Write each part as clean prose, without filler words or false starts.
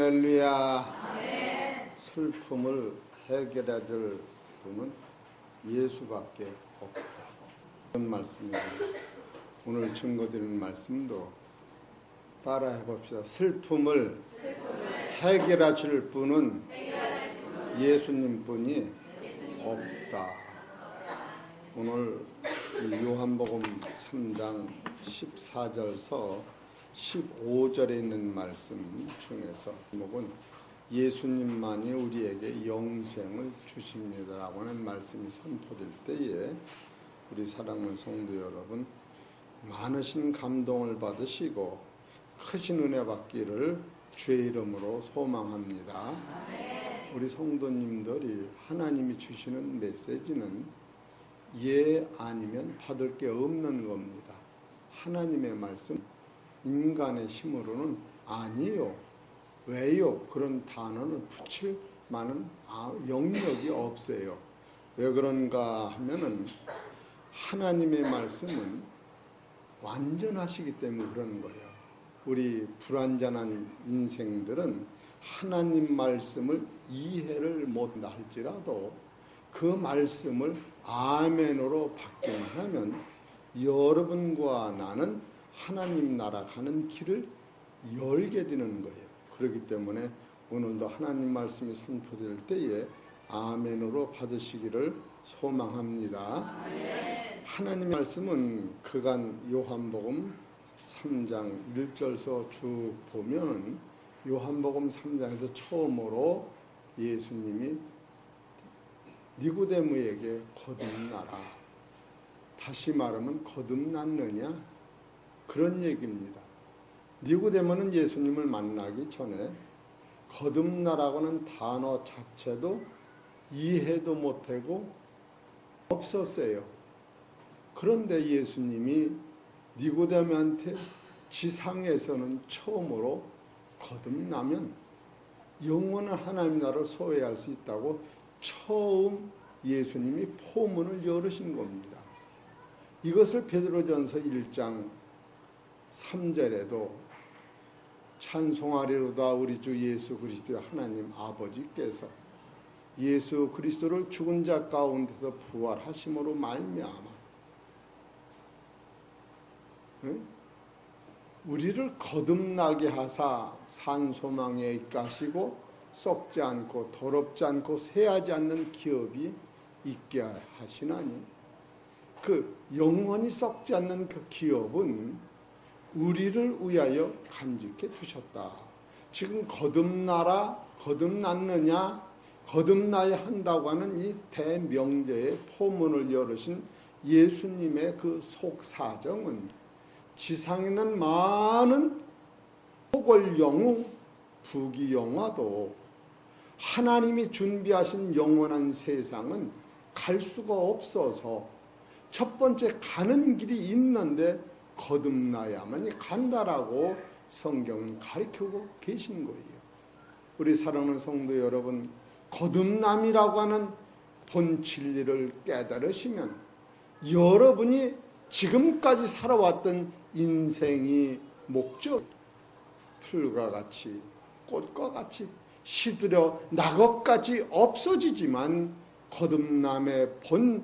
할렐루야. 아멘. 슬픔을 해결해 줄 분은 예수밖에 없다. 그런 말씀이에요. 오늘 증거드리는 말씀도 따라해 봅시다. 슬픔을 해결해 줄 분은 예수님뿐이 없다. 오늘 요한복음 3장 14절서 15절에 있는 말씀 중에서 제목은 예수님만이 우리에게 영생을 주십니다라고 하는 말씀이 선포될 때에 우리 사랑하는 성도 여러분, 많으신 감동을 받으시고 크신 은혜 받기를 주의 이름으로 소망합니다. 우리 성도님들이 하나님이 주시는 메시지는 예 아니면 받을 게 없는 겁니다. 하나님의 말씀 인간의 힘으로는 아니요, 왜요? 그런 단어는 붙일 만한 영역이 없어요. 왜 그런가 하면은 하나님의 말씀은 완전하시기 때문에 그런 거예요. 우리 불완전한 인생들은 하나님 말씀을 이해를 못한다 할지라도 그 말씀을 아멘으로 받기만 하면 여러분과 나는 하나님 나라 가는 길을 열게 되는 거예요. 그렇기 때문에 오늘도 하나님 말씀이 선포될 때에 아멘으로 받으시기를 소망합니다. 아멘. 하나님 말씀은 그간 요한복음 3장 1절서 쭉 보면 요한복음 3장에서 처음으로 예수님이 니고데모에게 거듭나라. 다시 말하면 거듭났느냐? 그런 얘기입니다. 니고데모는 예수님을 만나기 전에 거듭나라고는 단어 자체도 이해도 못하고 없었어요. 그런데 예수님이 니고데모한테 지상에서는 처음으로 거듭나면 영원한 하나님 나라를 소유할 수 있다고 처음 예수님이 포문을 열으신 겁니다. 이것을 베드로전서 1장 3절에도 찬송하리로다 우리 주 예수 그리스도의 하나님 아버지께서 예수 그리스도를 죽은 자 가운데서 부활하심으로 말미암아 우리를 거듭나게 하사 산소망에 입가시고 썩지 않고 더럽지 않고 새하지 않는 기업이 있게 하시나니 그 영원히 썩지 않는 그 기업은 우리를 위하여 간직해 두셨다. 지금 거듭나라, 거듭났느냐, 거듭나야 한다고 하는 이 대명제의 포문을 열으신 예수님의 그 속사정은 지상에 있는 많은 포골영웅, 부귀영화도 하나님이 준비하신 영원한 세상은 갈 수가 없어서 첫 번째 가는 길이 있는데 거듭나야만이 간다라고 성경은 가르치고 계신 거예요. 우리 사랑하는 성도 여러분, 거듭남이라고 하는 본 진리를 깨달으시면 여러분이 지금까지 살아왔던 인생이 목적 풀과 같이 꽃과 같이 시들어 낙엽같이 없어지지만 거듭남의 본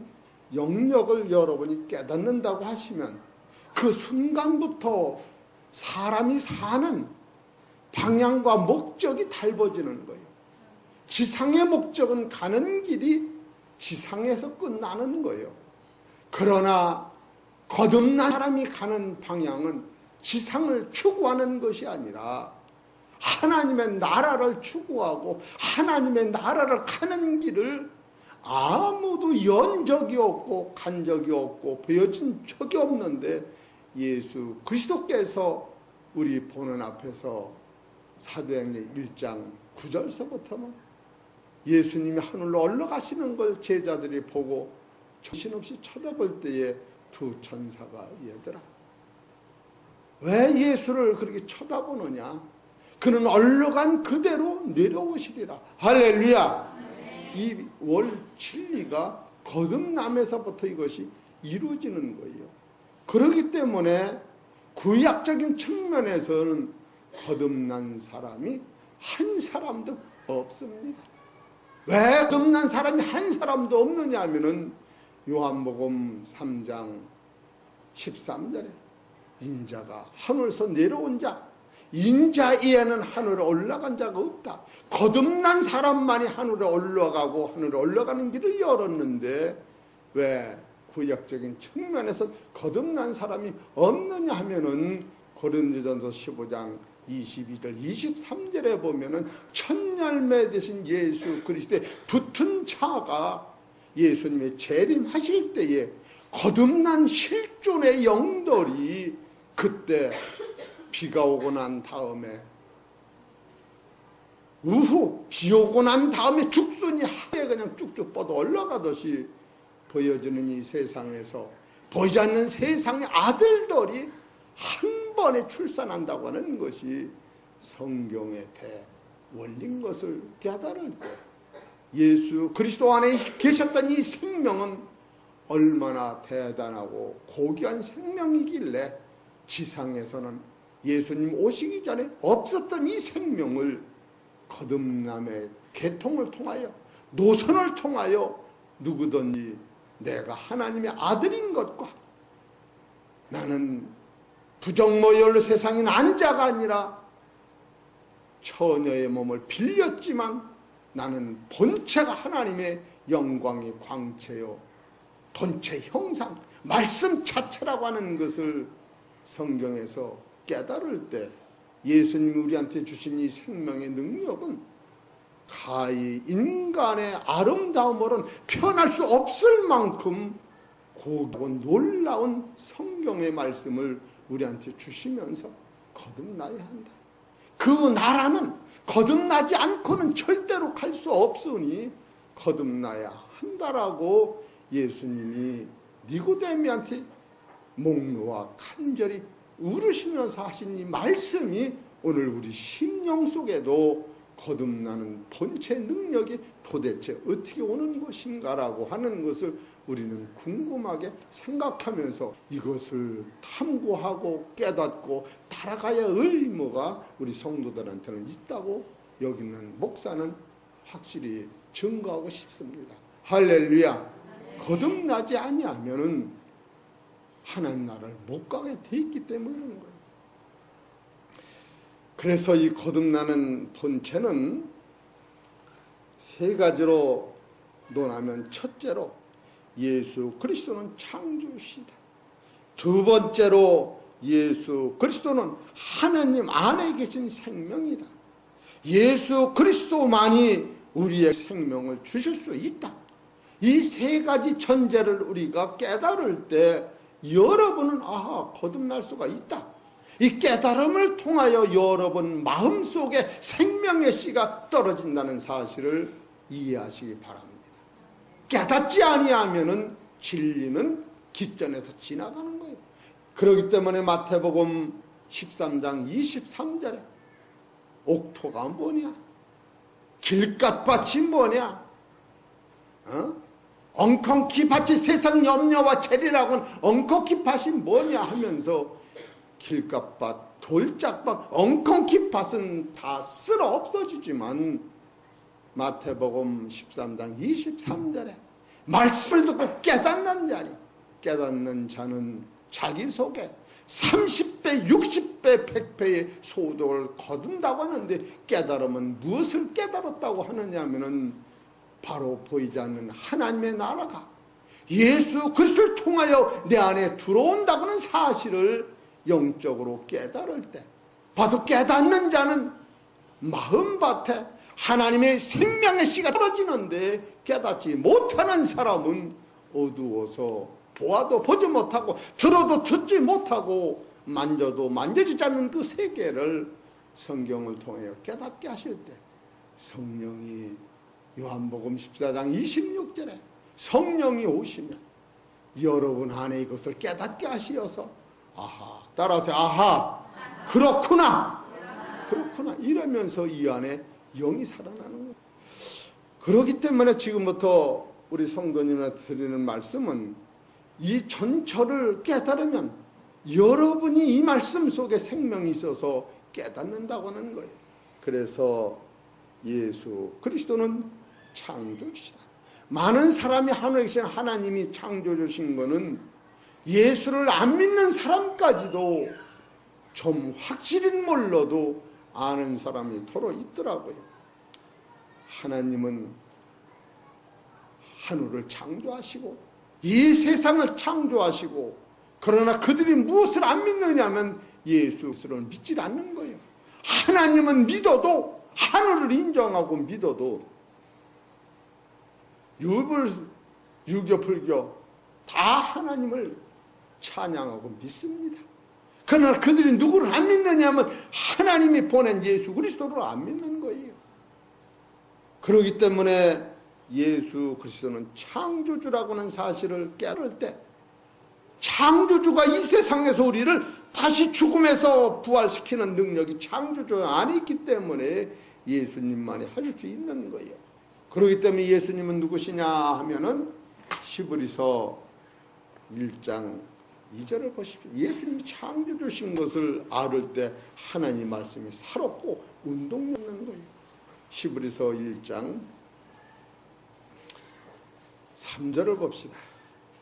영역을 여러분이 깨닫는다고 하시면 그 순간부터 사람이 사는 방향과 목적이 달라지는 거예요. 지상의 목적은 가는 길이 지상에서 끝나는 거예요. 그러나 거듭난 사람이 가는 방향은 지상을 추구하는 것이 아니라 하나님의 나라를 추구하고 하나님의 나라를 가는 길을 아무도 연 적이 없고 간 적이 없고 보여진 적이 없는데 예수 그리스도께서 우리 보는 앞에서 사도행전 1장 9절서부터는 예수님이 하늘로 올라가시는 걸 제자들이 보고 정신없이 쳐다볼 때에 두 천사가 얘들아 왜 예수를 그렇게 쳐다보느냐? 그는 올라간 그대로 내려오시리라. 할렐루야. 이 월 진리가 거듭남에서부터 이것이 이루어지는 거예요. 그렇기 때문에 구약적인 측면에서는 거듭난 사람이 한 사람도 없습니다. 왜 겁난 사람이 한 사람도 없느냐 하면은 요한복음 3장 13절에 인자가 하늘에서 내려온 자, 인자 이에는 하늘에 올라간 자가 없다. 거듭난 사람만이 하늘에 올라가고 하늘에 올라가는 길을 열었는데 왜 구약적인 측면에서 거듭난 사람이 없느냐 하면은 고린도전서 15장 22절 23절에 보면은 첫 열매 되신 예수 그리스도의 붙은 자가 예수님의 재림하실 때에 거듭난 실존의 영들이 그때 비가 오고 난 다음에 우후 비 오고 난 다음에 죽순이 하에 그냥 쭉쭉 뻗어 올라가듯이 보여지는 이 세상에서 보이지 않는 세상의 아들들이 한 번에 출산한다고 하는 것이 성경의 대원리인 것을 깨달을 때 예수 그리스도 안에 계셨던 이 생명은 얼마나 대단하고 고귀한 생명이길래 지상에서는 예수님 오시기 전에 없었던 이 생명을 거듭남의 계통을 통하여 노선을 통하여 누구든지 내가 하나님의 아들인 것과 나는 부정모혈로 세상에 난 자가 아니라 처녀의 몸을 빌렸지만 나는 본체가 하나님의 영광의 광채요 본체 형상 말씀 자체라고 하는 것을 성경에서 깨달을 때 예수님이 우리한테 주신 이 생명의 능력은 가히 인간의 아름다움으로는 표현할 수 없을 만큼 고귀하고 놀라운 성경의 말씀을 우리한테 주시면서 거듭나야 한다. 그 나라는 거듭나지 않고는 절대로 갈 수 없으니 거듭나야 한다라고 예수님이 니고데미한테 목놓아 간절히 울으시면서 하신 이 말씀이 오늘 우리 심령 속에도 거듭나는 본체 능력이 도대체 어떻게 오는 것인가라고 하는 것을 우리는 궁금하게 생각하면서 이것을 탐구하고 깨닫고 따라가야 의무가 우리 성도들한테는 있다고 여기는 목사는 확실히 증거하고 싶습니다. 할렐루야. 거듭나지 아니하면은 하나님 나라를 못 가게 돼 있기 때문에 그런 거예요. 그래서 이 거듭나는 본체는 세 가지로 논하면 첫째로 예수 그리스도는 창조시다. 두 번째로 예수 그리스도는 하나님 안에 계신 생명이다. 예수 그리스도만이 우리의 생명을 주실 수 있다. 이 세 가지 전제를 우리가 깨달을 때 여러분은 아하 거듭날 수가 있다. 이 깨달음을 통하여 여러분 마음속에 생명의 씨가 떨어진다는 사실을 이해하시기 바랍니다. 깨닫지 아니하면은 진리는 깃전에서 지나가는 거예요. 그렇기 때문에 마태복음 13장 23절에 옥토가 뭐냐? 길갓밭이 뭐냐? 엉겅퀴 밭이 세상 염려와 재리라고는 엉겅퀴 밭이 뭐냐 하면서 길갓밭, 돌짝밭, 엉겅퀴 밭은 다 쓸어 없어지지만 마태복음 13장 23절에 말씀을 듣고 깨닫는 자는 자기 속에 30배, 60배, 100배의 소득을 거둔다고 하는데 깨달음은 무엇을 깨달았다고 하느냐 하면은 바로 보이지 않는 하나님의 나라가 예수 그리스도를 통하여 내 안에 들어온다고는 사실을 영적으로 깨달을 때 봐도 깨닫는 자는 마음밭에 하나님의 생명의 씨가 떨어지는데 깨닫지 못하는 사람은 어두워서 보아도 보지 못하고 들어도 듣지 못하고 만져도 만져지지 않는 그 세계를 성경을 통하여 깨닫게 하실 때 성령이 요한복음 14장 26절에 성령이 오시면 여러분 안에 이것을 깨닫게 하시어서 아하 따라서 아하 그렇구나 이러면서 이 안에 영이 살아나는 거예요. 그렇기 때문에 지금부터 우리 성도님한테 드리는 말씀은 이 전철을 깨달으면 여러분이 이 말씀 속에 생명이 있어서 깨닫는다고 하는 거예요. 그래서 예수 그리스도는 창조주시다. 많은 사람이 하늘에 계신 하나님이 창조주신 것은 예수를 안 믿는 사람까지도 좀 확실히 몰라도 아는 사람이 더러 있더라고요. 하나님은 하늘을 창조하시고 이 세상을 창조하시고, 그러나 그들이 무엇을 안 믿느냐면 예수를 믿지 않는 거예요. 하나님은 믿어도, 하늘을 인정하고 믿어도 유교, 불교 다 하나님을 찬양하고 믿습니다. 그러나 그들이 누구를 안 믿느냐면 하나님이 보낸 예수 그리스도를 안 믿는 거예요. 그렇기 때문에 예수 그리스도는 창조주라고 하는 사실을 깨달을 때, 창조주가 이 세상에서 우리를 다시 죽음에서 부활시키는 능력이 창조주 안에 있기 때문에 예수님만이 하실 수 있는 거예요. 그렇기 때문에 예수님은 누구시냐 하면은 히브리서 1장 2절을 보십시오. 예수님이 창조주신 것을 알을 때 하나님 말씀이 살았고 운동력 있는 거예요. 히브리서 1장 3절을 봅시다.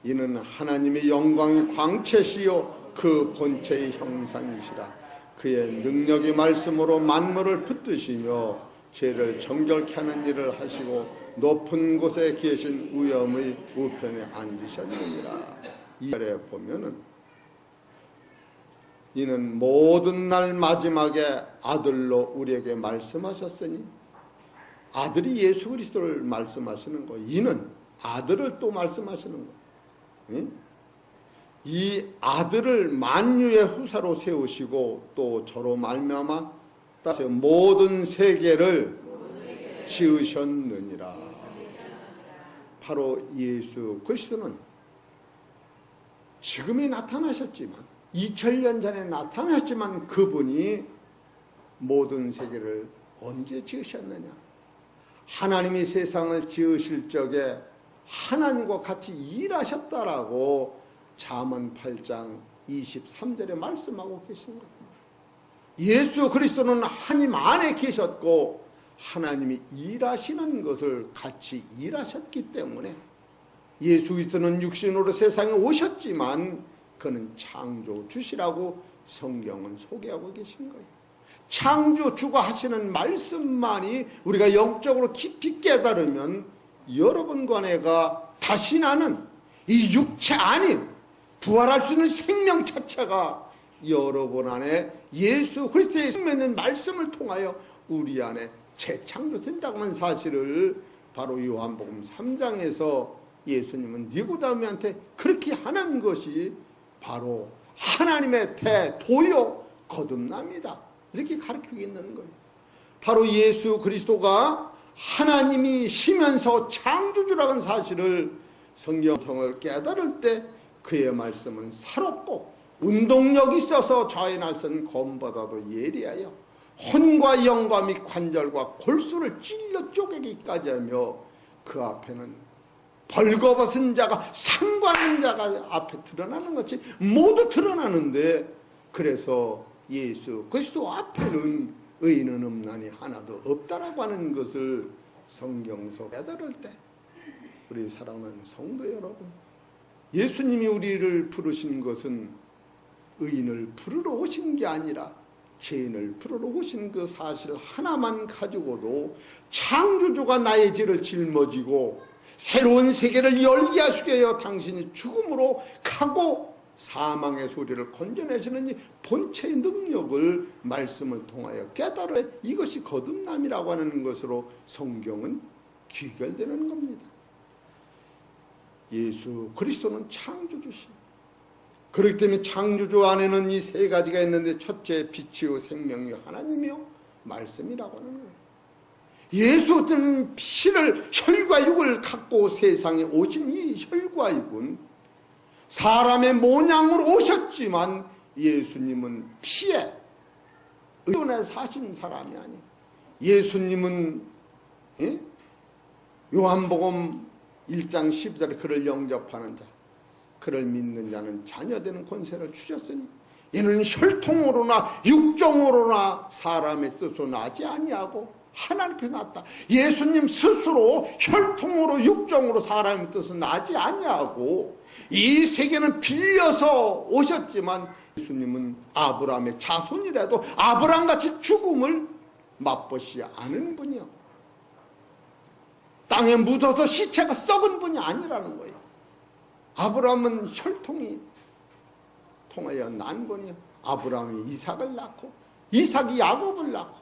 이는 하나님의 영광의 광채시요 그 본체의 형상이시라. 그의 능력의 말씀으로 만물을 붙드시며 죄를 정결케 하는 일을 하시고 높은 곳에 계신 위엄의 우편에 앉으셨느니라. 이 절에 보면은 이는 모든 날 마지막에 아들로 우리에게 말씀하셨으니, 아들이 예수 그리스도를 말씀하시는 거예요. 이는 아들을 또 말씀하시는 거예요. 이 아들을 만유의 후사로 세우시고 또 저로 말미암아 모든 세계를 지으셨느니라. 바로 예수 그리스도는 지금이 나타나셨지만, 2000년 전에 나타났지만 그분이 모든 세계를 언제 지으셨느냐? 하나님이 세상을 지으실 적에 하나님과 같이 일하셨다라고 잠언 8장 23절에 말씀하고 계신 겁니다. 예수 그리스도는 하나님 안에 계셨고 하나님이 일하시는 것을 같이 일하셨기 때문에, 예수 그리스도는 육신으로 세상에 오셨지만 그는 창조주시라고 성경은 소개하고 계신 거예요. 창조주가 하시는 말씀만이 우리가 영적으로 깊이 깨달으면 여러분과 내가 다시 나는 이 육체 아닌 부활할 수 있는 생명 자체가 여러분 안에 예수 그리스도의 생명의 말씀을 통하여 우리 안에 재창조된다고 하는 사실을 바로 요한복음 3장에서 예수님은 니고데모한테 그렇게 하는 것이 바로 하나님의 대도요 거듭납니다. 이렇게 가르치고 있는 거예요. 바로 예수 그리스도가 하나님이시면서 창조주라는 사실을 성경을 깨달을 때 그의 말씀은 살았고 운동력이 있어서 저의 날선 검보다도 예리하여 혼과 영과 및 관절과 골수를 찔러 쪼개기까지 하며 그 앞에는 벌거벗은 자가 상관한 자가 앞에 드러나는 것이 모두 드러나는데, 그래서 예수 그리스도 앞에는 의인은 없나니 하나도 없다라고 하는 것을 성경에서 깨달을 때, 우리 사랑하는 성도 여러분, 예수님이 우리를 부르신 것은 의인을 부르러 오신 게 아니라 죄인을 부르러 오신 그 사실 하나만 가지고도 창조주가 나의 죄를 짊어지고 새로운 세계를 열게 하시게 하여 당신이 죽음으로 가고 사망의 소리를 건져내시는 이 본체의 능력을 말씀을 통하여 깨달아 이것이 거듭남이라고 하는 것으로 성경은 귀결되는 겁니다. 예수 그리스도는 창조주십니다. 그렇기 때문에 창조주 안에는 이 세 가지가 있는데, 첫째 빛이요 생명이요 하나님이요 말씀이라고 하는 거예요. 예수는 피를 혈과 육을 갖고 세상에 오신 이 혈과 육은 사람의 모양으로 오셨지만 예수님은 피에 의존해 사신 사람이 아니에요. 예수님은 요한복음 1장 12절에 그를 영접하는 자, 그를 믿는 자는 자녀되는 권세를 주셨으니 이는 혈통으로나 육정으로나 사람의 뜻으로 나지 아니하고 하나님께서 났다. 예수님 스스로 혈통으로 육정으로 사람의 뜻은 나지 아니하고 이 세계는 빌려서 오셨지만 예수님은 아브라함의 자손이라도 아브라함같이 죽음을 맛보시지 않은 분이요, 땅에 묻어서 시체가 썩은 분이 아니라는 거예요. 아브라함은 혈통이 통하여 난 분이요, 아브라함이 이삭을 낳고 이삭이 야곱을 낳고,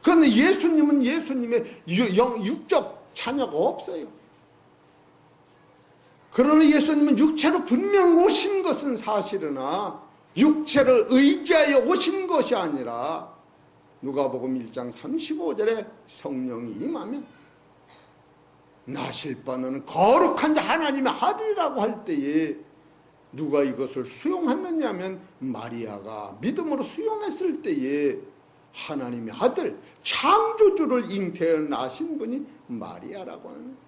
그런데 예수님은 예수님의 육적 자녀가 없어요. 그러나 예수님은 육체로 분명 오신 것은 사실으나 육체를 의지하여 오신 것이 아니라 누가복음 1장 35절에 성령이 임하면 나실 바는 거룩한 자 하나님의 아들이라고 할 때에 누가 이것을 수용했느냐 하면 마리아가 믿음으로 수용했을 때에 하나님의 아들 창조주를 잉태해 나신 분이 마리아라고 하는 거예요.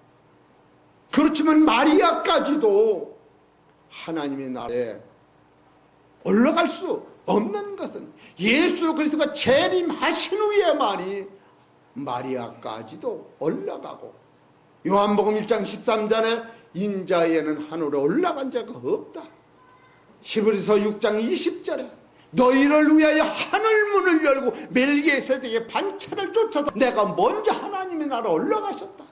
그렇지만 마리아까지도 하나님의 나라에 올라갈 수 없는 것은 예수 그리스도가 재림하신 후에만이 마리아까지도 올라가고, 요한복음 1장 13절에 인자에는 하늘에 올라간 자가 없다. 히브리서 6장 20절에 너희를 위하여 하늘문을 열고 멜기세덱의 반차를 쫓아서 내가 먼저 하나님의 나라 올라가셨다.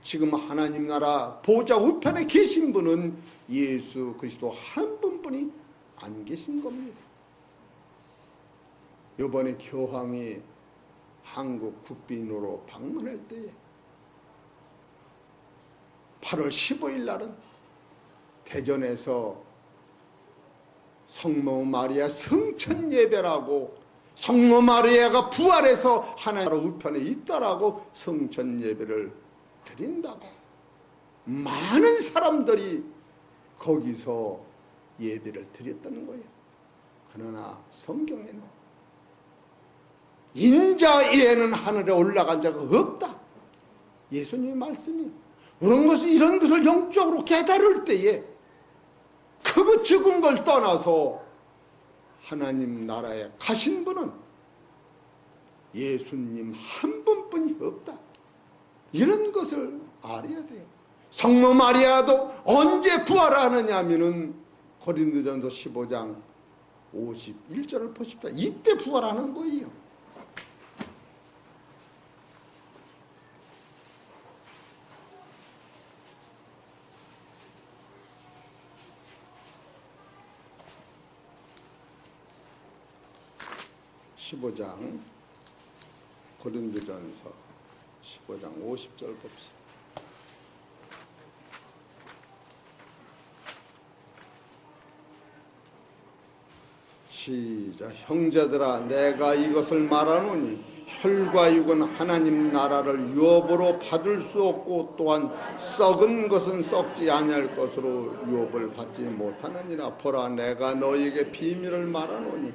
지금 하나님 나라 보좌 우편에 계신 분은 예수 그리스도 한 분뿐이 안 계신 겁니다. 이번에 교황이 한국 국빈으로 방문할 때에 8월 15일 날은 대전에서 성모 마리아 성천 예배라고, 성모 마리아가 부활해서 하나님 나라 우편에 있다라고 성천 예배를 드린다고 많은 사람들이 거기서 예배를 드렸다는 거예요. 그러나 성경에는 인자에는 하늘에 올라간 자가 없다. 예수님의 말씀이에요. 이런 것을 영적으로 깨달을 때에 크고 적은 걸 떠나서 하나님 나라에 가신 분은 예수님 한 분뿐이 없다. 이런 것을 알아야 돼요. 성모 마리아도 언제 부활하느냐 하면은 고린도전서 15장 51절을 보십시다. 이때 부활하는 거예요. 고린도전서 15장 50절 봅시다. 시작. 형제들아 내가 이것을 말하노니 혈과 육은 하나님 나라를 유업으로 받을 수 없고 또한 썩은 것은 썩지 아니할 것으로 유업을 받지 못하느니라. 보라 내가 너희에게 비밀을 말하노니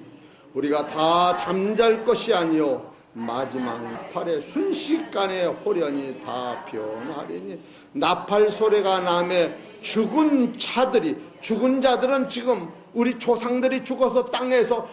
우리가 다 잠잘 것이 아니요 마지막 나팔의 순식간에 호련히 다 변하리니, 나팔 소리가 나매 죽은 자들은 지금 우리 조상들이 죽어서 땅에서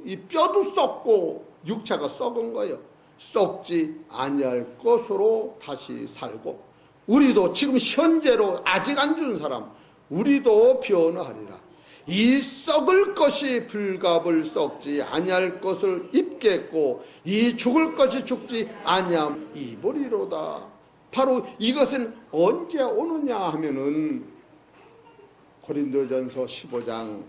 이 뼈도 썩고 육체가 썩은 거예요. 썩지 아니할 것으로 다시 살고, 우리도 지금 현재로 아직 안 죽은 사람 우리도 변화하리라. 이 썩을 것이 불갑을 썩지 아니할 것을 입겠고 이 죽을 것이 죽지 아니함 입으리로다. 바로 이것은 언제 오느냐 하면은 고린도전서 15장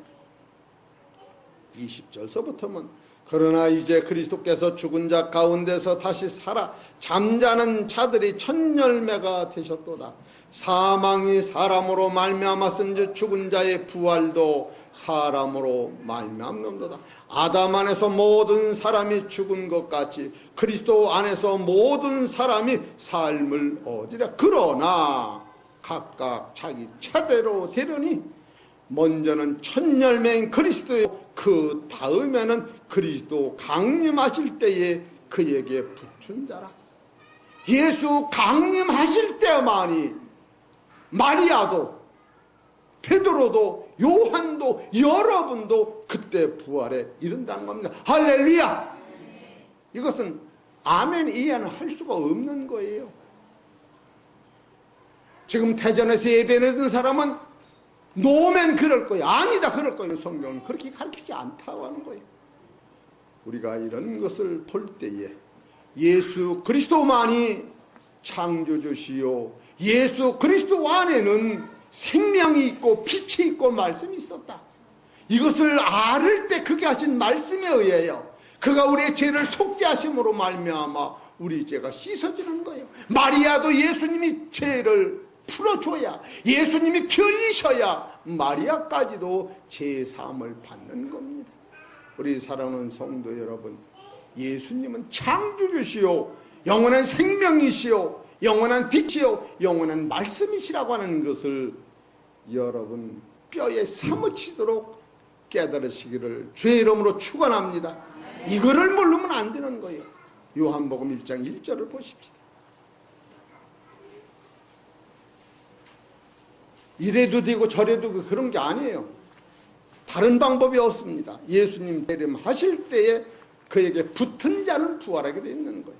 20절서부터는 그러나 이제 그리스도께서 죽은 자 가운데서 다시 살아 잠자는 자들이 첫 열매가 되셨도다. 사망이 사람으로 말미암았은즉 죽은 자의 부활도 사람으로 말미암는도다. 아담 안에서 모든 사람이 죽은 것 같이 그리스도 안에서 모든 사람이 삶을 얻으리라. 그러나 각각 자기 차례로 되려니 먼저는 첫 열매인 그리스도요 그 다음에는 그리스도 강림하실 때에 그에게 붙은 자라. 예수 강림하실 때만이 마리아도 베드로도 요한도 여러분도 그때 부활에 이른다는 겁니다. 할렐루야! 이것은 아멘 이해는 할 수가 없는 거예요. 지금 대전에서 예배드리는 사람은 노면 그럴 거예요. 아니다 그럴 거예요. 성경은 그렇게 가르치지 않다고 하는 거예요. 우리가 이런 것을 볼 때에 예수 그리스도만이 창조주시요 예수 그리스도 안에는 생명이 있고 빛이 있고 말씀이 있었다. 이것을 알을 때 그게 하신 말씀에 의해요. 그가 우리의 죄를 속죄하심으로 말미암아 우리 죄가 씻어지는 거예요. 마리아도 예수님이 죄를 풀어줘야, 예수님이 피 흘리셔야 마리아까지도 죄 사함을 받는 겁니다. 우리 사랑하는 성도 여러분, 예수님은 창조주시요 영원한 생명이시요 영원한 빛이요 영원한 말씀이시라고 하는 것을 여러분 뼈에 사무치도록 깨달으시기를 주의 이름으로 축원합니다. 이거를 모르면 안 되는 거예요. 요한복음 1장 1절을 보십시다. 이래도 되고 저래도 되고 그런 게 아니에요. 다른 방법이 없습니다. 예수님 재림하실 때에 그에게 붙은 자는 부활하게 되어 있는 거예요.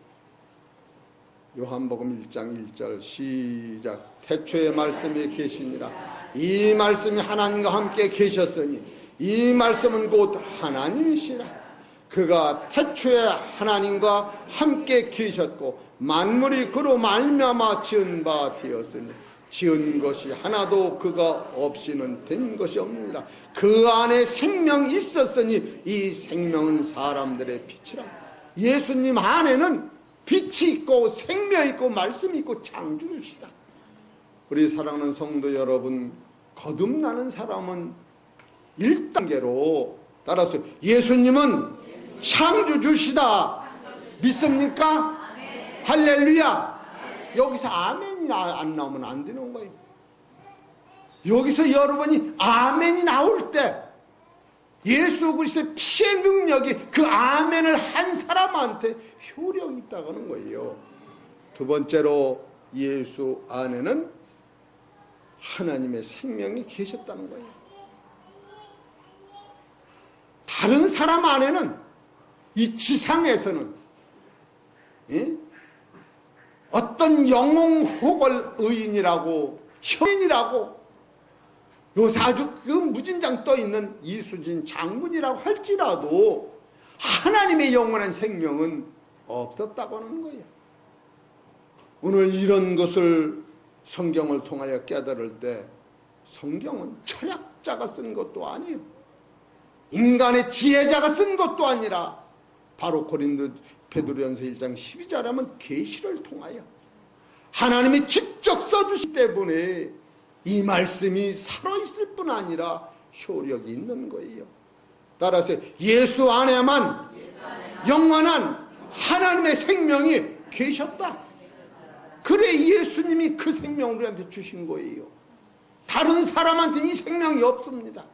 요한복음 1장 1절 시작. 태초에 말씀이 계시니라. 이 말씀이 하나님과 함께 계셨으니 이 말씀은 곧 하나님이시라. 그가 태초에 하나님과 함께 계셨고 만물이 그로 말미암아 지은 바 되었으니 지은 것이 하나도 그가 없이는 된 것이 없느니라. 그 안에 생명이 있었으니 이 생명은 사람들의 빛이라. 예수님 안에는 빛이 있고 생명이 있고 말씀이 있고 창조주시다. 우리 사랑하는 성도 여러분, 거듭나는 사람은 1단계로 따라서 예수님은 창조주시다 믿습니까? 할렐루야. 여기서 아멘이 안 나오면 안 되는 거예요. 여기서 여러분이 아멘이 나올 때 예수 그리스도의 피의 능력이 그 아멘을 한 사람한테 효력이 있다고 하는 거예요. 두 번째로 예수 안에는 하나님의 생명이 계셨다는 거예요. 다른 사람 안에는 이 지상에서는 어떤 영웅호걸 의인이라고 현인이라고 요새 아주 그 무진장 떠있는 이수진 장군이라고 할지라도 하나님의 영원한 생명은 없었다고 하는 거예요. 오늘 이런 것을 성경을 통하여 깨달을 때 성경은 철학자가 쓴 것도 아니에요. 인간의 지혜자가 쓴 것도 아니라 바로 베드로전서 1장 12절에 하면 계시를 통하여 하나님이 직접 써주시기 때문에 이 말씀이 살아있을 뿐 아니라 효력이 있는 거예요. 따라서 예수 안에만 영원한 하나님의 생명이 계셨다. 그래 예수님이 그 생명을 우리한테 주신 거예요. 다른 사람한테는 이 생명이 없습니다.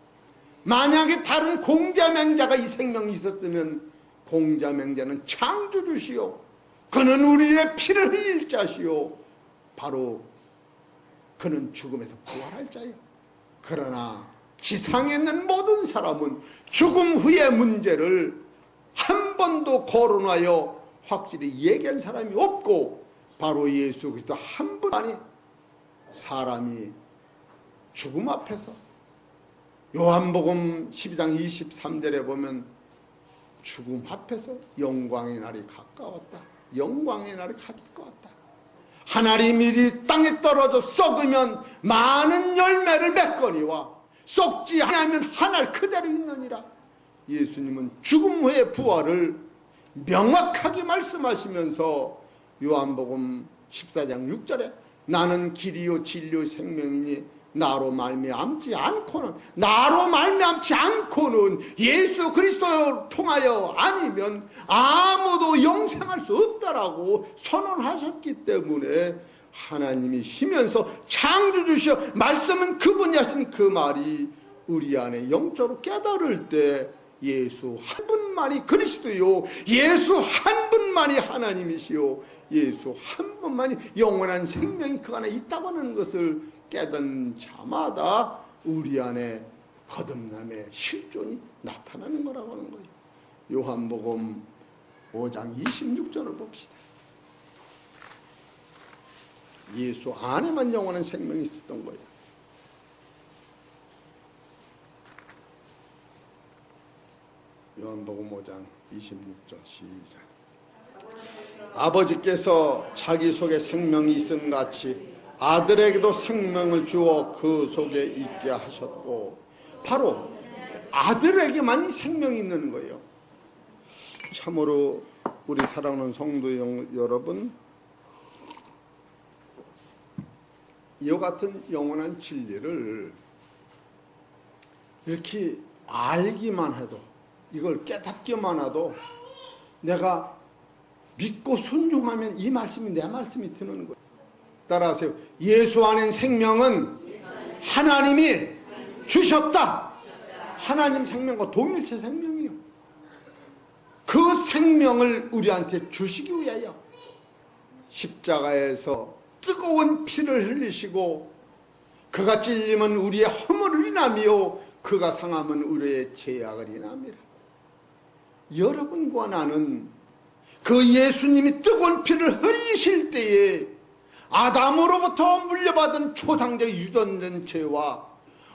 만약에 다른 공자맹자가 이 생명이 있었다면 공자맹자는 창조주시오 그는 우리의 피를 흘릴 자시오 바로 그는 죽음에서 부활할 자예요. 그러나 지상에 있는 모든 사람은 죽음 후의 문제를 한 번도 거론하여 확실히 얘기한 사람이 없고 바로 예수 그리스도 한 분만이 사람이 죽음 앞에서 요한복음 12장 23절에 보면 죽음 앞에서 영광의 날이 가까웠다. 영광의 날이 가까웠다. 하나리 밀이 땅에 떨어져 썩으면 많은 열매를 맺거니와 썩지 아니하면 한 알 그대로 있느니라. 예수님은 죽음 후의 부활을 명확하게 말씀하시면서 요한복음 14장 6절에 나는 길이요 진리요 생명이니 나로 말미암지 않고는 예수 그리스도를 통하여 아니면 아무도 영생할 수 없다라고 선언하셨기 때문에 하나님이 쉬면서 창조주시어 말씀은 그분이 하신 그 말이 우리 안에 영적으로 깨달을 때 예수 한 분만이 그리스도요 예수 한 분만이 하나님이시요 예수 한 분만이 영원한 생명이 그 안에 있다고 하는 것을 깨닫는 자마다 우리 안에 거듭남의 실존이 나타나는 거라고 하는 거예요. 요한복음 5장 26절을 봅시다. 예수 안에만 영원한 생명이 있었던 거예요. 요한복음 5장 26절 시작. 아버지께서 자기 속에 생명이 있음 같이 아들에게도 생명을 주어 그 속에 있게 하셨고, 바로 아들에게만 이 생명이 있는 거예요. 참으로 우리 사랑하는 성도 여러분, 이와 같은 영원한 진리를 이렇게 알기만 해도, 이걸 깨닫기만 해도 내가 믿고 순종하면 이 말씀이 내 말씀이 되는 거예요. 따라하세요. 예수 안에 생명은 하나님이 주셨다. 하나님 생명과 동일체 생명이요. 그 생명을 우리한테 주시기 위하여 십자가에서 뜨거운 피를 흘리시고, 그가 찔리면 우리의 허물을 인하며 그가 상하면 우리의 죄악을 인합니다. 여러분과 나는 그 예수님이 뜨거운 피를 흘리실 때에 아담으로부터 물려받은 초상적 유전된 죄와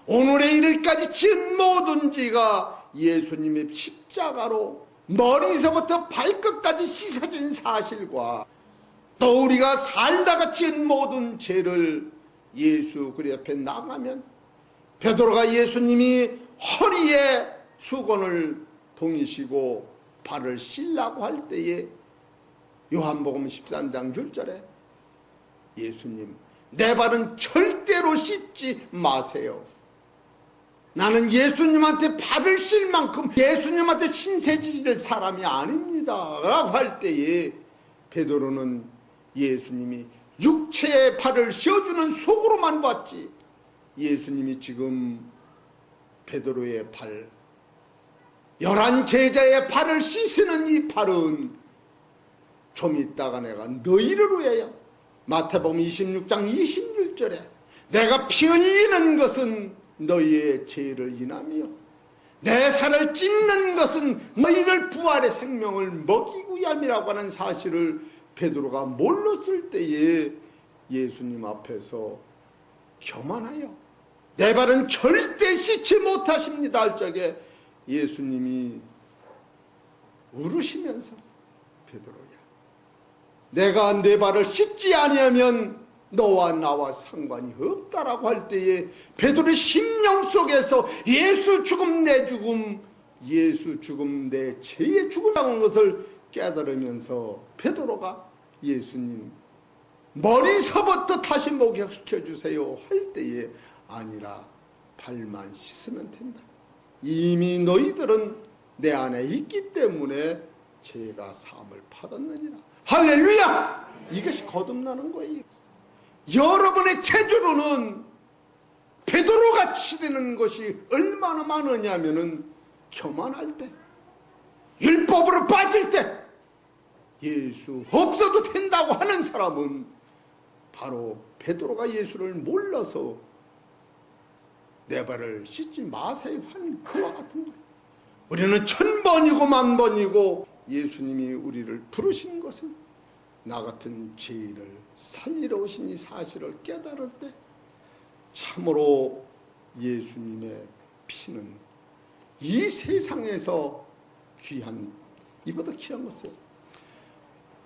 오늘의 일까지 지은 모든 죄가 예수님의 십자가로 머리서부터 발끝까지 씻어진 사실과, 또 우리가 살다가 지은 모든 죄를 예수 그리 앞에 나가면, 베드로가 예수님이 허리에 수건을 동이시고 발을 씻라고 할 때에 요한복음 13장 1절에 예수님, 내 발은 절대로 씻지 마세요. 나는 예수님한테 발을 씻을 만큼 예수님한테 신세지질 사람이 아닙니다 라고 할 때에 베드로는 예수님이 육체의 발을 씌워주는 속으로만 봤지, 예수님이 지금 베드로의 발, 11 제자의 발을 씻으는 이 발은 좀 있다가 내가 너희를 위하여, 마태복음 26장 26절에 내가 피 흘리는 것은 너희의 죄를 인하며 내 살을 찢는 것은 너희를 부활의 생명을 먹이기 위함이라고 하는 사실을 베드로가 몰랐을 때에 예수님 앞에서 교만하여 내 발은 절대 씻지 못하십니다 할 적에 예수님이 울으시면서, 베드로야, 내가 내 발을 씻지 아니하면 너와 나와 상관이 없다라고 할 때에 베드로의 심령 속에서 예수 죽음 내 죽음, 예수 죽음 내 죄의 죽음이라는 것을 깨달으면서 베드로가 예수님 머리서부터 다시 목욕시켜 주세요 할 때에 아니라 발만 씻으면 된다. 이미 너희들은 내 안에 있기 때문에 죄가 사함을 받았느니라. 할렐루야! 이것이 거듭나는 거예요. 여러분의 체조로는 베드로같이 되는 것이 얼마나 많으냐면은, 교만할 때, 율법으로 빠질 때, 예수 없어도 된다고 하는 사람은 바로 베드로가 예수를 몰라서 내 발을 씻지 마세요 하는 그와 같은 거예요. 우리는 1000번이고 10,000번이고 예수님이 우리를 부르신 것은 나 같은 죄인을 살리러 오신 이 사실을 깨달을 때 참으로 예수님의 피는 이 세상에서 귀한, 이보다 귀한 것이에요.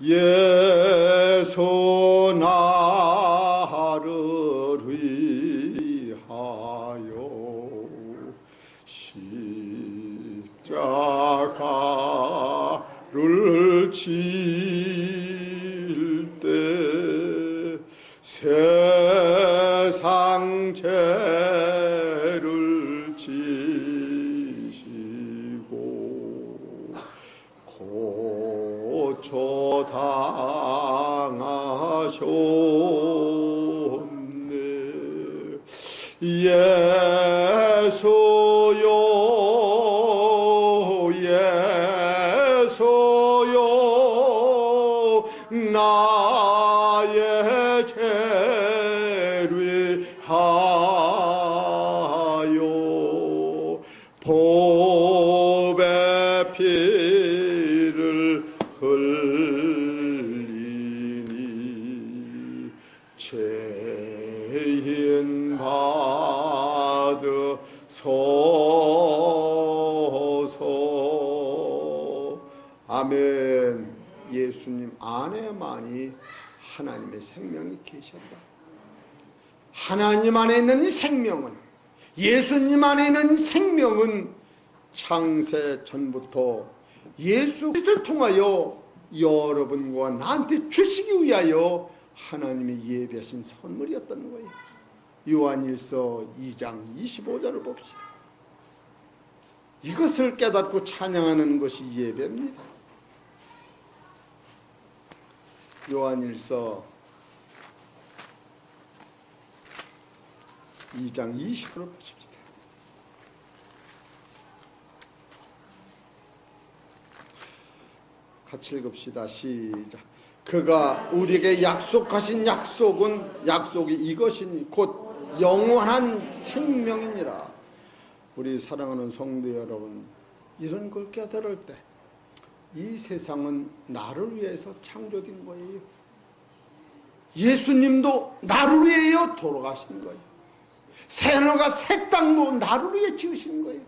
예수 나를 위하여 십자가를 질 때 세상 죄를 지시고 고쳐 당하셨네. 예수요 예수요 나의 죄를 위하여 죄인 받으소서. 아멘. 예수님 안에만이 하나님의 생명이 계셨다. 하나님 안에 있는 이 생명은, 예수님 안에 있는 생명은 창세 전부터 예수 그리스도를 통하여 여러분과 나한테 주시기 위하여 하나님이 예비하신 선물이었던 거예요. 요한일서 2장 25절을 봅시다. 이것을 깨닫고 찬양하는 것이 예배입니다. 요한일서 2장 20절을 보십시다. 같이 읽읍시다. 시작. 그가 우리에게 약속하신 약속이 이것이니 곧 영원한 생명이니라. 우리 사랑하는 성도 여러분, 이런 걸 깨달을 때 이 세상은 나를 위해서 창조된 거예요. 예수님도 나를 위해요 돌아가신 거예요. 새하늘과 새 땅도 나를 위해 지으신 거예요.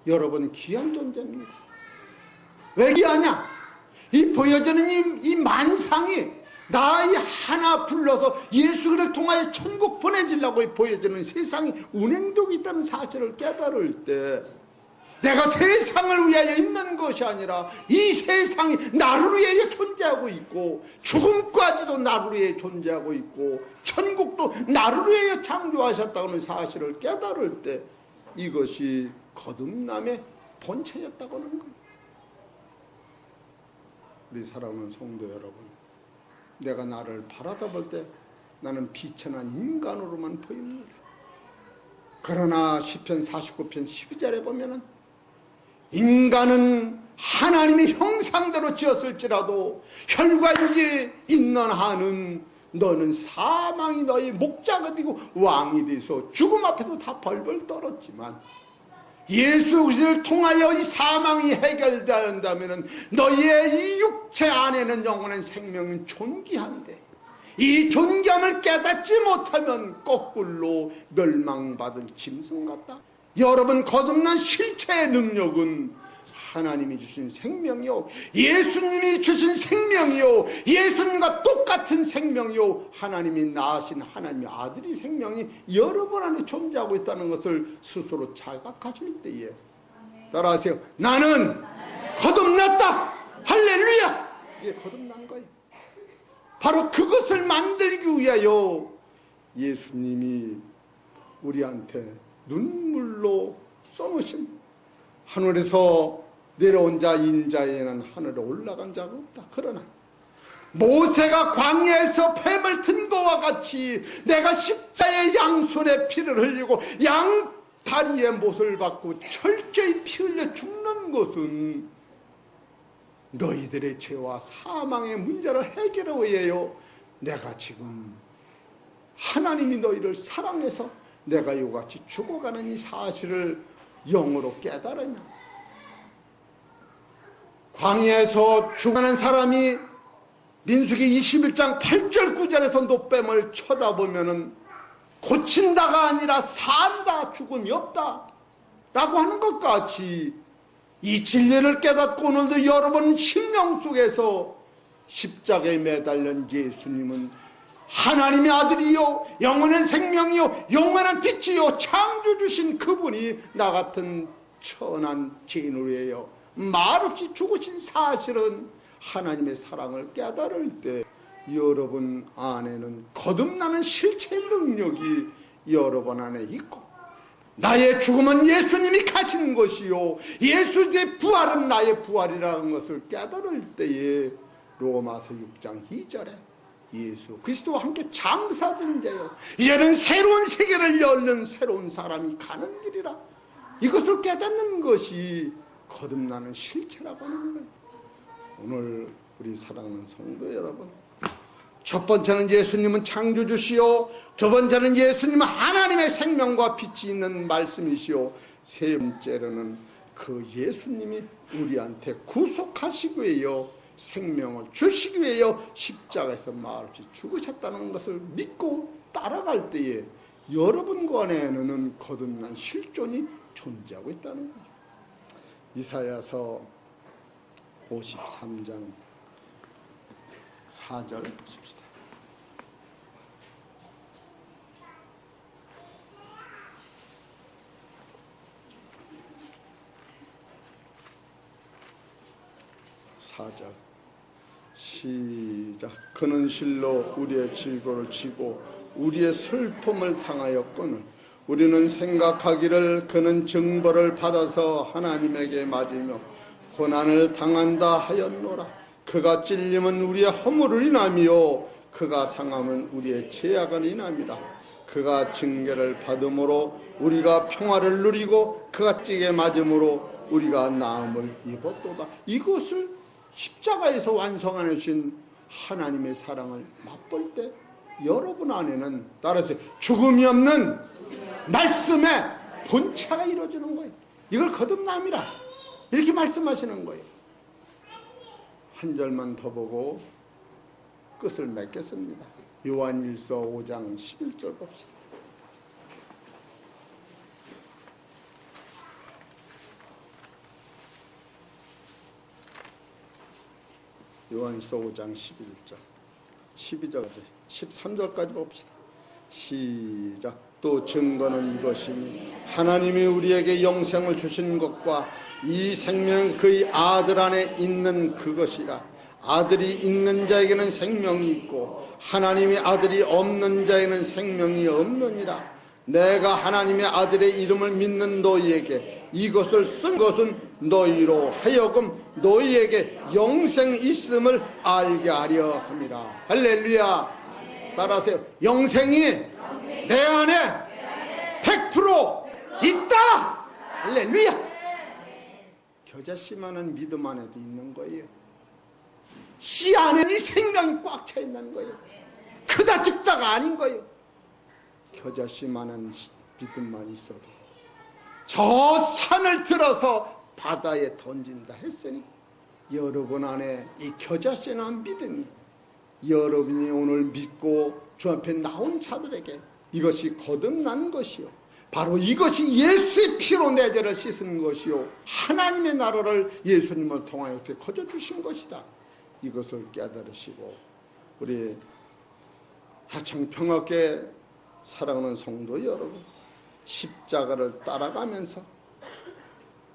여러분 귀한 존재입니다. 왜 귀하냐? 이 보여지는 이 만상이 나의 하나 불러서 예수를 통하여 천국 보내주려고 보여지는 세상이 운행되고 있다는 사실을 깨달을 때 내가 세상을 위하여 있는 것이 아니라 이 세상이 나를 위하여 존재하고 있고 죽음까지도 나를 위해 존재하고 있고 천국도 나를 위하여 창조하셨다는 사실을 깨달을 때 이것이 거듭남의 본체였다고 하는 거예요. 우리 사랑하는 성도 여러분, 내가 나를 바라다 볼 때 나는 비천한 인간으로만 보입니다. 그러나 시편 49편 12절에 보면은 인간은 하나님의 형상대로 지었을지라도 혈과 육이 있는 한은 너는 사망이 너의 목자가 되고 왕이 되서 죽음 앞에서 다 벌벌 떨었지만 예수 그리스도를 통하여 이 사망이 해결된다면 너희의 이 육체 안에는 영원한 생명은 존귀한데 이 존귀함을 깨닫지 못하면 거꾸로 멸망받은 짐승 같다. 여러분 거듭난 실체의 능력은 하나님이 주신 생명이요 예수님이 주신 생명이요 예수님과 똑같은 생명이요 하나님이 낳으신 하나님의 아들이 생명이 여러분 안에 존재하고 있다는 것을 스스로 자각하실 때에 따라하세요. 나는 거듭났다. 할렐루야. 이게 거듭난 거예요. 바로 그것을 만들기 위하여 예수님이 우리한테 눈물로 쏘으신 하늘에서 내려온 자 인자에는 하늘에 올라간 자가 없다. 그러나 모세가 광야에서 뱀을 든 것과 같이 내가 십자의 양손에 피를 흘리고 양 다리에 못을 박고 철저히 피 흘려 죽는 것은 너희들의 죄와 사망의 문제를 해결하기 위하여 내가 지금 하나님이 너희를 사랑해서 내가 이같이 죽어가는 이 사실을 영으로 깨달았냐. 광야에서 죽어가는 사람이 민수기 21장 8절 9절에서 노뱀을 쳐다보면은 고친다가 아니라 산다, 죽음이 없다 라고 하는 것 같이 이 진리를 깨닫고 오늘도 여러분 심령 속에서 십자가에 매달린 예수님은 하나님의 아들이요 영원한 생명이요 영원한 빛이요 창조 주신 그분이 나 같은 천한 죄인을 위하여 말없이 죽으신 사실은 하나님의 사랑을 깨달을 때 여러분 안에는 거듭나는 실체의 능력이 여러분 안에 있고 나의 죽음은 예수님이 가시는 것이요 예수의 부활은 나의 부활이라는 것을 깨달을 때에 로마서 6장 2절에 예수 그리스도와 함께 장사된 자요 이제는 새로운 세계를 열는 새로운 사람이 가는 길이라 이것을 깨닫는 것이 거듭나는 실체라고 하는 거예요. 오늘 우리 사랑하는 성도 여러분, 첫 번째는 예수님은 창조주시오, 두 번째는 예수님은 하나님의 생명과 빛이 있는 말씀이시오, 세 번째로는 그 예수님이 우리한테 구속하시기 위하여 생명을 주시기 위하여 십자가에서 말없이 죽으셨다는 것을 믿고 따라갈 때에 여러분과 안에는 거듭난 실존이 존재하고 있다는 거죠. 이사야서 53장 4절 보십시다. 시작. 그는 실로 우리의 질고를 지고 우리의 슬픔을 당하였거늘 우리는 생각하기를 그는 징벌을 받아서 하나님에게 맞으며 고난을 당한다 하였노라. 그가 찔림은 우리의 허물을 인하며 그가 상함은 우리의 죄악을 인함이라. 그가 징계를 받음으로 우리가 평화를 누리고 그가 찌게 맞음으로 우리가 나음을 입었도다. 이것을 십자가에서 완성하신 하나님의 사랑을 맛볼 때 여러분 안에는 따라서 죽음이 없는 말씀의 본체가 이루어지는 거예요. 이걸 거듭남이라 이렇게 말씀하시는 거예요. 한 절만 더 보고 끝을 맺겠습니다. 요한일서 5장 11절 봅시다. 요한일서 5장 11절 12절까지 13절까지 봅시다. 시작. 또 증거는 이것이니 하나님이 우리에게 영생을 주신 것과 이 생명이 그의 아들 안에 있는 그것이라. 아들이 있는 자에게는 생명이 있고 하나님의 아들이 없는 자에게는 생명이 없느니라. 내가 하나님의 아들의 이름을 믿는 너희에게 이것을 쓴 것은 너희로 하여금 너희에게 영생 있음을 알게 하려 함이라. 할렐루야. 따라하세요. 영생이 내 안에 100% 있다. 할렐루야. 겨자씨만한 믿음 안에도 있는 거예요. 씨 안에 이 생명이 꽉 차 있는 거예요. 크다 적다가 아닌 거예요. 겨자씨만한 믿음만 있어도 저 산을 들어서 바다에 던진다 했으니 여러분 안에 이 겨자씨만한 믿음이 여러분이 오늘 믿고 주 앞에 나온 자들에게 이것이 거듭난 것이요 바로 이것이 예수의 피로 내 죄를 씻은 것이요 하나님의 나라를 예수님을 통하여 이렇게 거저주신 것이다. 이것을 깨달으시고 우리 하청평화교회 사랑하는 성도 여러분, 십자가를 따라가면서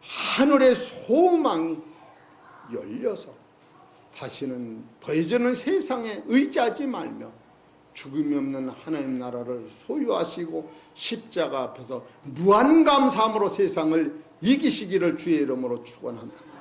하늘의 소망이 열려서 다시는 더해지는 세상에 의지하지 말며 죽음이 없는 하나님 나라를 소유하시고 십자가 앞에서 무한감사함으로 세상을 이기시기를 주의 이름으로 축원합니다.